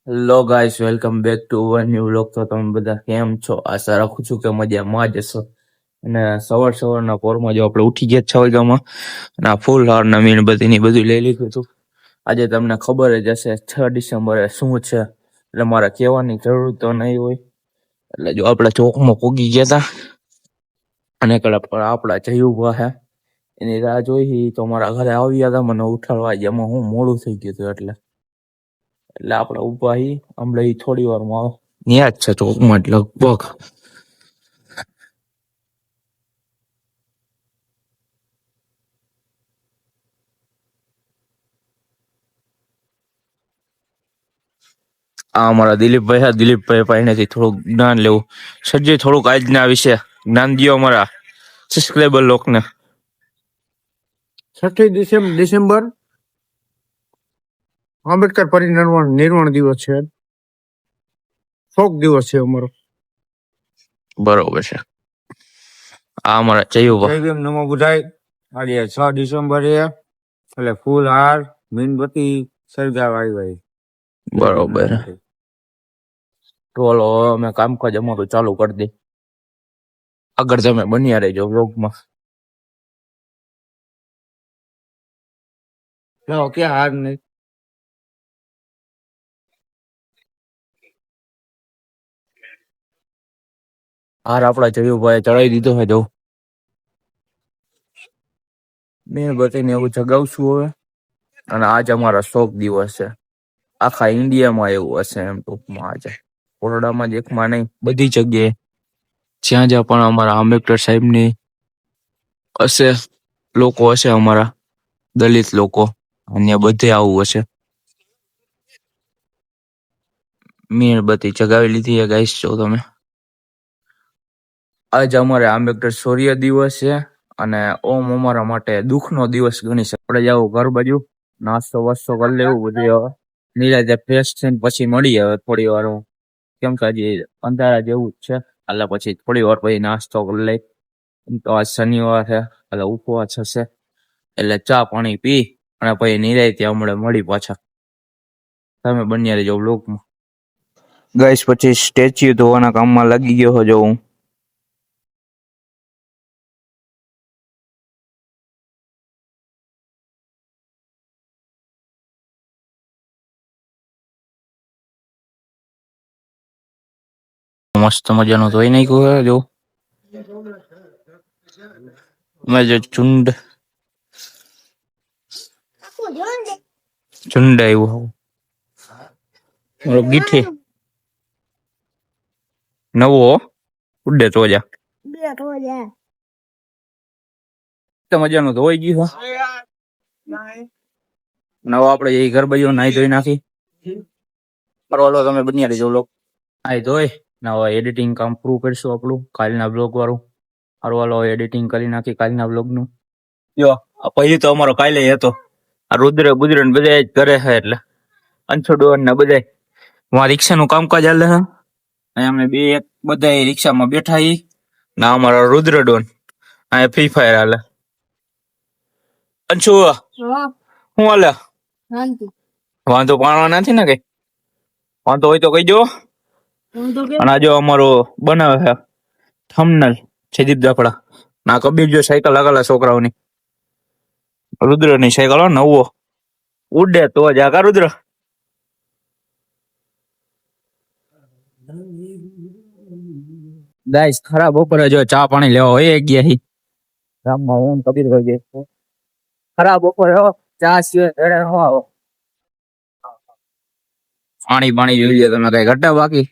Hello guys, welcome back to our new vlog. તો તમે બધા કેમ છો? આશા રાખું છું કે મજામાં જ હશો. અને સવારના પોરમાં જો આપણે ઉઠી ગયા 6 વાગ્યામાં અને આ ફૂલ હાર ને મીણબત્તી બધું લઈ લીધું હતું. આજે તમને ખબર જ હશે 6 ડિસેમ્બરે શું છે, એટલે મારે કહેવાની જરૂર તો નહીં હોય. એટલે જો આપણે ચોકમાં પોગી ગયા હતા અને આપણા જયુભા હે એની રાહ જોઈ તો મારા ઘરે આવ્યા હતા મને ઉઠાડવા. જેમાં હું મોડું થઈ ગયું હતું એટલે આપણે ઉભા હી હમણાં થોડી વારમાં ન્યા જ છે ચોકમાં જ લગભગ. આ અમારા દિલીપભાઈ છે. દિલીપભાઈ પાસેથી થોડુંક જ્ઞાન લેવું. સજ્જે થોડુંક આજના વિશે જ્ઞાન દ્યો અમારા સબસ્ક્રાઈબર લોકને. 6 ડિસેમ્બર આંબેડકર પરિનિર્વાણ દિવસ છે. શોક દિવસ છે અમારો. બરોબર છે. આ અમારા જયુભા. જય ભીમ, નમો બુદ્ધાય. આજે 6 ડિસેમ્બરે એટલે ફૂલ હાર મીણબત્તી સળગાવા આવ્યા. બરોબર. તો અમે કામકાજ અમારું ચાલુ કરી દઈ. આગળ તમે બન્યા રહેજો વ્લોગમાં. ક્યાં હાર નહીં. હાર આપણા જયુભાઈ ચડાવી દીધો છે. જો મીણબત્તીને એવું જગાવશું હવે. અને આજ અમારો શોક દિવસ છે. આખા ઇન્ડિયામાં એવું હશે એમ ટૂંકમાં. આજે કોરોડામાં જ એકમાં નહીં, બધી જગ્યાએ જ્યાં જ્યાં પણ અમારા આંબેડકર સાહેબની હશે લોકો હશે, અમારા દલિત લોકો, અન્ય બધે આવું હશે. મીણબત્તી જગાવી લીધી છે ગાઈસ. જો તમે, આજ અમારે આંબેડકર શૌર્ય દિવસ છે અને ઓમ અમારા માટે દુઃખનો દિવસ ગણી શકે. આપણે જાવ ઘર બાજુ, નાસ્તો વાસ્તો કરી લેવું બધું. હવે નિરાતે ફ્રેશ થઈને પછી મળીએ હવે થોડી વાર. કેમ કે હજી અંધારા જેવું જ છે. એટલે પછી થોડી વાર પછી નાસ્તો કરી લઈ. તો આજ શનિવાર છે એટલે ઉપવાસ હશે, એટલે ચા પાણી પી અને પછી નિરાતે હમણાં મળી પાછા. તમે બન્યા રહેજો વ્લોગમાં. ગાઈસ, પછી સ્ટેચ્યુ ધોવાના કામમાં લાગી ગયો જો હું. મસ્ત મજાનું ધોઈ નાખ્યું છે. જો મેં જો ઝુંડ આવ્યું ગીઠે નવો ઉડે તો જા મજાનું ધોઈ ગયું. નવો આપણે એ ઘર બાજુ નાઈ ધોઈ નાખી. પરવાલો તમે બન્યા રહેજો લોકો. નાઈ ધોઈ નવા એડિટિંગ કામ પૂરું કરીશું આપણું કાલના બ્લોગ વાળું. પરવાલો એડિટિંગ કરી નાખી કાલના બ્લોગનું. જો પછી તો અમારો કાલે હતો. આ રુદ્ર બુદ્ર ને બધા જ કરે છે. એટલે અંછોડોન ને બધા રિક્ષાનું કામકાજ હાલે છે. અમે બે બધા રિક્ષામાં બેઠા હી ના. અમારા રુદ્ર ડોન આ ફ્રી ફાયર હાલે. અંશુ હું હાલે? વાંધો પાણવા નથી ને કઈ? વાંધો હોય તો કહીજો. અને આ જો અમારો બનાવે છે થંબનેલ છેદીપ દાફડા ના. કબીર જો સાયકલ લાગેલા છોકરાઓની. રુદ્ર ની સાયકલ નવો ઉડે તો જ આકા રુદ્ર. ગાઈસ, ખરાબ બપોરે જો ચા પાણી લેવા હોય ગયા હી ગામમાં. હું કબીર ભાઈ ખરાબ બપોરે ચા સિવાય ન આવો. પાણી પાણી જોઈ લે તમે. કઈ ઘટા બાકી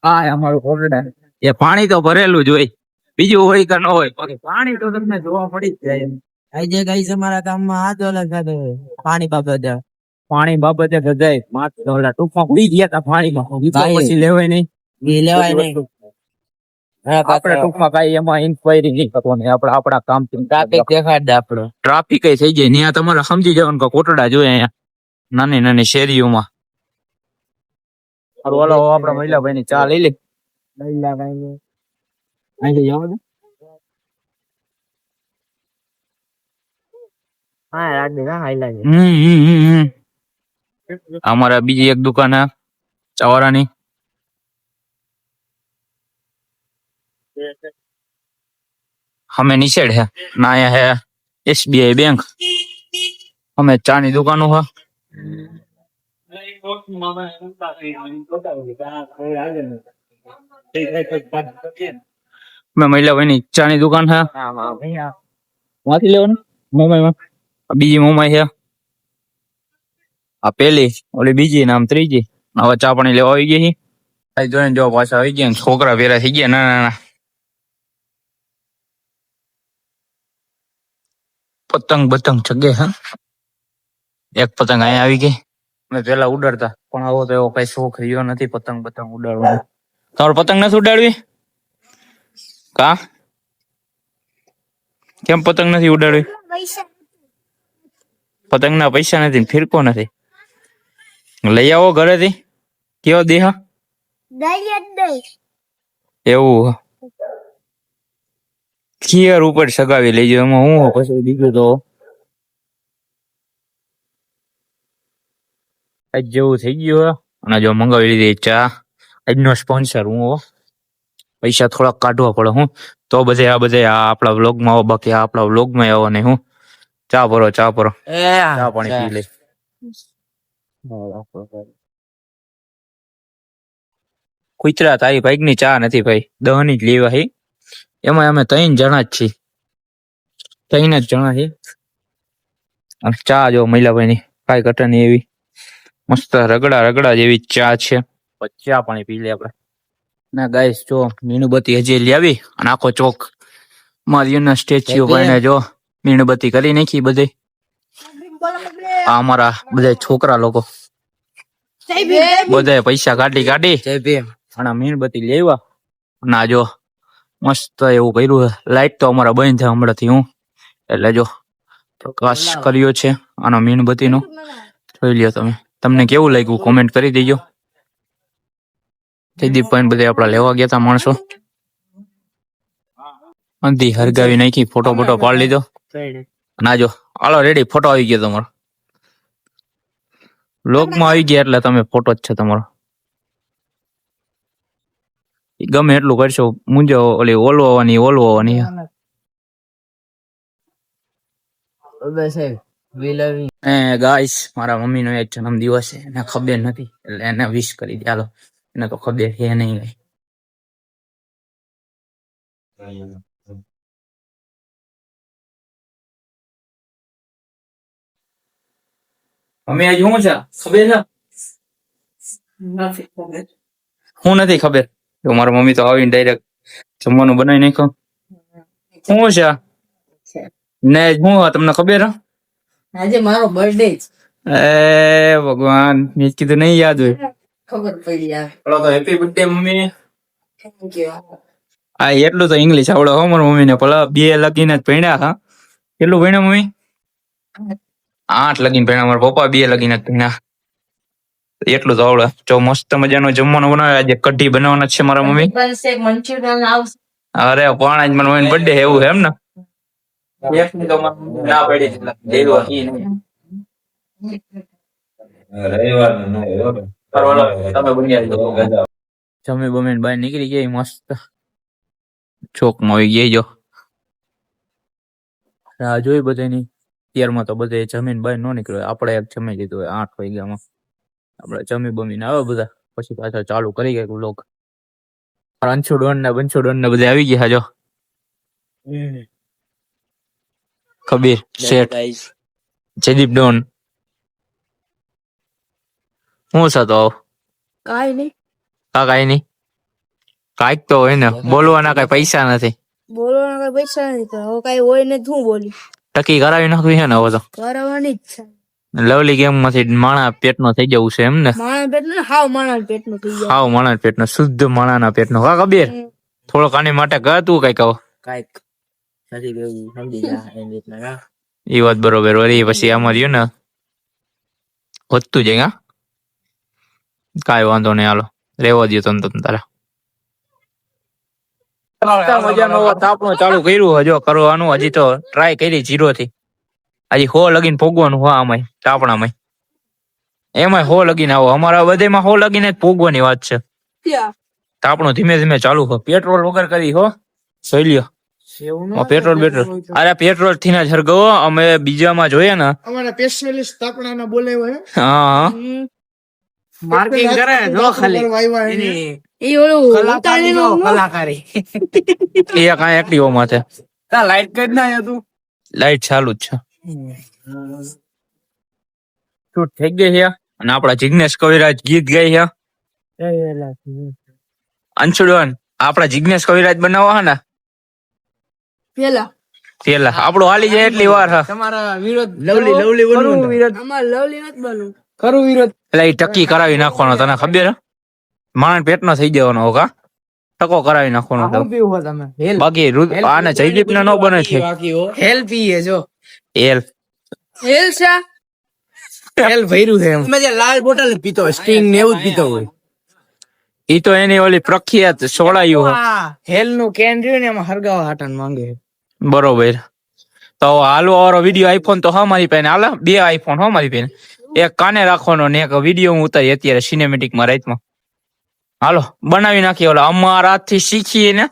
હા અમારું કોરડા એ પાણી તો ભરેલું જ હોય. બીજું હોય કે ન હોય, પાણી તો તમને જોવા મળી જ જાય. આજે ગાઈસ અમારા ગામમાં આ ડોલર ખાધો પાણી બાબતે. પાણી બાબતે ગજાય માત્ર ટૂંકમાં ઉડી ગયા હતા પાણીમાં. પછી લેવાય નહીં. લેવાય નહીં. આપણે ટૂંકમાં કઈ એમાં ઇન્ક્વાયરી નહીં કરવાની. આપણે આપણા કામ ટ્રાફિક દેખાડ દે. આપણો ટ્રાફિક થઈ જાય ત્યાં તમારે સમજી જવાનું કે કોટડા જોઈએ અહીંયા નાની નાની શેરીઓમાં. ઓલો આપડા મહિલાભાઈ ની ચા લઈ લે. અમારા બીજી એક દુકાન ચવારાની અમે નિશેડ હે ના અહીંયા હે એસબીઆઈ બેંક અમે ચાની દુકાનો હે મેં મહિલા ભાઈની ચાની દુકાન છે વાંચી લેવાનું મોમાઈમાં બીજી મોમાઈ છે આ પેલી ઓલી બીજી નામ ત્રીજી હવે ચા પાણી લેવા આવી ગઈ છે જોઈને જો પાછા આવી ગયા છોકરા ભેરા થઈ ગયા નાના નાના પતંગ બતંગ ચગે હે એક પતંગ અહીંયા આવી ગઈ મેં પેલા ઉડાડતા પણ આવો તો એવો કઈ શોખ રહ્યો નથી પતંગ બતંગ ઉડાડવાનો તમારે પતંગ નથી ઉડાડવી કા કેમ પતંગ નથી ઉડાડવી પતંગ ના પૈસા નથી ફિરકો નથી લઈ આવો ઘરેથી કેવો દેહ એવું ખીયર ઉપર સગાવી લેજો એમાં હું પછી બીજું તો આજ જેવું થઈ ગયું અને જો મંગાવી લીધી ચા આજનો સ્પોન્સર હું પૈસા થોડાક કાઢવા પડે હું તો બધે આ આપણા વ્લોગમાં આવો બાકી આપણા વ્લોગમાં આવો નહીં હું ચા ભરો ચા પાણી પી લે કુતરા તારી ભાઈ ની ચા નથી ભાઈ દહની જ લેવા હી એમાં અમે 3 જણા જ છીએ 3 જ જણા છીએ ચા જો મહિલાભાઈ ની કાંઈ ઘટે નહીં એવી મસ્ત રગડા જેવી ચા છે ચા પાણી પી લે આપડે ના ગાઈસ જો મીણબત્તી હજી લઈ આવી અને આખો ચોક મારીના સ્ટેચ્યુ ભાઈને જો મીણબત્તી કરી નાખી બધે આ અમારા બધા છોકરા લોકો બધા પૈસા કાઢી અને મીણબત્તી લેવા ના જો મસ્ત એવું કર્યું લાઈટ તો અમારા બંધ થાય હમણાંથી હું એટલે જો પ્રકાશ કર્યો છે આનો મીણબત્તી નો જોઈ લ્યો તમને કેવું લાગ્યું કોમેન્ટ કરી દેજો જયદીપભાઈ બધે આપડા લેવા ગયા તા માણસો અંધી હરગાવી નાખી ફોટો પાડી લીધો ના જો હાલો રેડી ફોટો આવી ગયો તમારો લોકમાં આવી ગયા એટલે તમે ફોટો જ છે તમારો ગમે એટલું કરશો મુંજો ઓલી ઓલવાની ગાઈસ મારા મમ્મી નો એક જન્મ દિવસ છે એને ખબર નથી એટલે એને વિશ કરી દે હાલો એને તો ખબર છે નહીં મમ્મી આજ શું છે ખબર છે હું નથી ખબર તો મારા મમ્મી તો આવીને ડાયરેક્ટ જમવાનું બનાવી નાખો શું છે ને શું તમને ખબર આજે મારો બર્થડે એ ભગવાન મેં કીધું નહીં યાદ હોય ખબર પડી ચલો તો happy birthday mummy thank you હા એટલું તો ઇંગ્લિશ આવડે હો મારા મમ્મી ને પેલા 2 લગીને જ ભણ્યા હા કેટલું ભણ્યા મમ્મી 8 લગીને ભણ્યા મારા પપ્પા 2 લગીને જ ભણ્યા એટલું તો આવડે જો મસ્ત મજાનો જમવાનું બનાવે આજે કઢી બનાવવાના છે મારા મમ્મી મંચુરિયન આવશે અરે પણ આજ મારા મમ્મી બર્થડે એવું છે એમ ને એકની તો ના પડી એટલે દેવા ઈ નહીં જમી બમીને બહાર નીકળી ગઈ મસ્ત ચોકમાં આવી ગઈ જો રાહ જોઈ બધાની ત્યારમાં તો બધે જમીન બહાર ન નીકળ્યો આપણે એક જમી લીધું હોય 8 વાગ્યામાં આપણે જમી બમીને આવે બધા પછી પાછા ચાલુ કરી ગયા લોક અંશુડોન ને બધા આવી ગયા જો કબીર શેઠ જયદીપ ડોન હું સાતો કાઈ નહીં કાંઈ નહીં કાંઈક તો હોય ને બોલવાના કઈ પૈસા નથી બોલવાના કઈ પૈસા નથી તો હવે કઈ હોય ને શું બોલી ટકી કરાવી નાખવી છે ને હવે તો કરવાની જ છે લવલી ગેમ માંથી માણા પેટનો થઈ જવું છે એમ ને માણસ પેટ ને હાવ માણસ પેટ નું થઈ જાય હાવ માણા પેટનો શુદ્ધ માણાના પેટનો કા કબીર થોડોક આની માટે કહે તું કઈ કહો કાઈક નથી ગયું સમજી જા એ રીતના એ વાત બરોબર વળી પછી આમાં રહ્યું ને વધતું જાય હા કાંઈ વાંધો નહીં હાલો રેવા દો તમ તારા મજાનો તાપણું ચાલુ કર્યું હજો કરવાનું હજી તો ટ્રાય કરી 0 થી હજી 100 લગીને ભોગવાનું હા આમાં તાપણામાં એમાં 100 લગીને આવો. અમારા બધેમાં 100 લગીને જ પોગવાની વાત છે. તો આપણું ધીમે ધીમે ચાલુ હો. પેટ્રોલ વગર કરી હો. જોઈ લ્યો. પેટ્રોલ અરે પેટ્રોલ થી ના હરગાવો. અમે બીજામાં જોઈએ ને અમારા સ્પેશિયલિસ્ટ તાપણાના બોલાવ્યા હે. હા માર્કિંગ કરે જો ખાલી વાયવા હે. એ ઓલું કલાકારી જો કલાકારી એ કાંઈ એક્ટિવો માથે તા લાઈટ કઈ ના તું લાઈટ ચાલુ જ છે. શૂટ થઈ ગઈ છે અને આપડા જિગ્નેશ કવિરાજ ગીત ગાય છે. અંશુડન આપડા જિગ્નેશ કવિરાજ બનાવવા હે ને પેલા પેલા આપણું હાલી જાય એટલી વાર હા. તમારા વિરોધ લવલી બનવું વિરોધ અમાર લવલી નથી બનવું. કરું વિરોધ એટલે એ ટકી કરાવી નાખવાનો તને ખબર હે? માણ પેટનો થઈ જવાનો હોકા ટકો કરાવી નાખવાનો શું પીવું હો તમે હેલ બાકી આને જયદીપ ને નો બને છે હેલ પીએ જો એલ હેલ છે હેલ ભર્યું છે એમ મેં જે લાલ બોટલ પીતો હોય સ્ટિંગ ને એવું જ પીતો હોય ઈ તો એની ઓલી પ્રખ્યાત સોડાયું હે. હેલ નું કેન રહ્યું ને એમાં હરગાવા હાટન માંગે બરોબર તો હાલવા વાળો વિડીયો આઈફોન તો હા મારી પાસે હાલે 2 આઈફોન હા મારી પાસે એક કાને રાખવાનો ને એક વિડીયો હું ઉતારી અત્યારે સિનેમેટિક માં રાતમાં હાલો બનાવી નાખીએ ઓલા અમારા થી શીખીને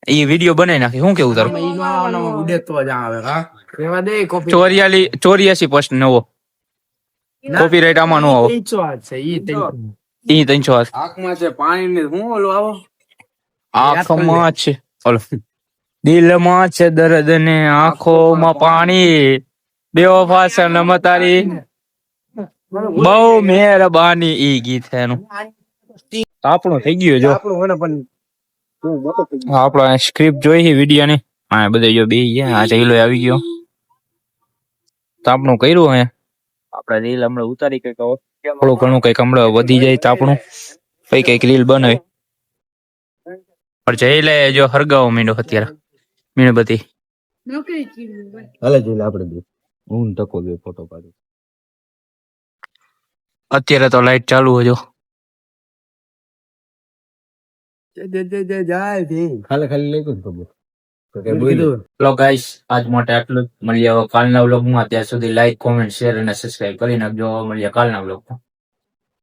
એ વિડીયો બનાવી નાખી શું કેવું તારું ઉડેતો જ આવે હા એવા દે કોપી 84 પોસ્ટ નવો કોપીરાઈટ આમાં નો આવો છે ઈ ઈ 300 આંખમાં છે પાણી ને હું ઓલું આવો આંખમાં છે ઓલો દિલમાં છે દર્દ ને આંખોમાં પાણી બેવફા સનમ તારી બહુ મહેરબાની ઈ ગીત છે એનું આપણું થઈ ગયું જો આપણું મને પણ આપણો સ્ક્રિપ્ટ જોઈ છે વિડીયો ની હા બધે જો બે ગયા આ જઈલો આવી ગયો તો આપણું કર્યું હે આપણે રીલ હમણાં ઉતારી કઈક થોડું ઘણું કઈક હમણાં વધી જાય તો આપણું કઈ કઈક રીલ બનાવી પણ જઈ લે જો હરગાવો મીંડો અત્યારે મીણબત્તી નોકરી કરી હાલે જોઈ આપણે બે હું ટકો બે ફોટો પાડું. અત્યારે તો લાઈટ ચાલુ હજો ખાલી લઈ ગયું ખબર તો કે બોલ હેલો ગાઈસ આજ માટે આટલું જ મળીએ હવે કાલના વ્લોગમાં ત્યાં સુધી લાઈક કોમેન્ટ શેર અને સબસ્ક્રાઇબ કરી નાખજો મળીએ કાલના વ્લોગમાં